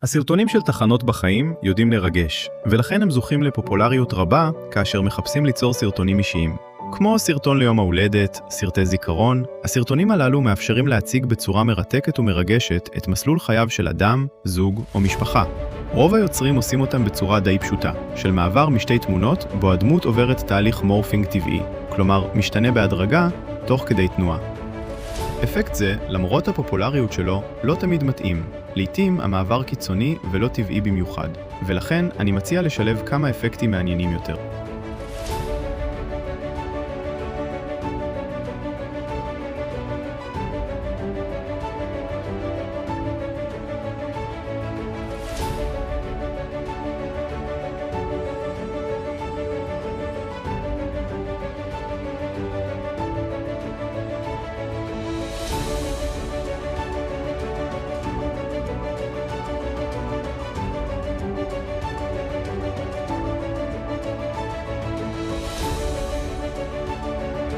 הסרטונים של תחנות בחיים יודעים לרגש, ולכן הם זוכים לפופולריות רבה כאשר מחפשים ליצור סרטונים אישיים. כמו סרטון ליום ההולדת, סרטי זיכרון, הסרטונים הללו מאפשרים להציג בצורה מרתקת ומרגשת את מסלול חייו של אדם, זוג או משפחה. רוב היוצרים עושים אותם בצורה די פשוטה, של מעבר משתי תמונות בו הדמות עוברת תהליך מורפינג טבעי, כלומר משתנה בהדרגה תוך כדי תנועה. אפקט זה, למרות הפופולריות שלו, לא תמיד מתאים. לעתים המעבר קיצוני ולא טבעי במיוחד, ולכן אני מציע לשלב כמה אפקטים מעניינים יותר.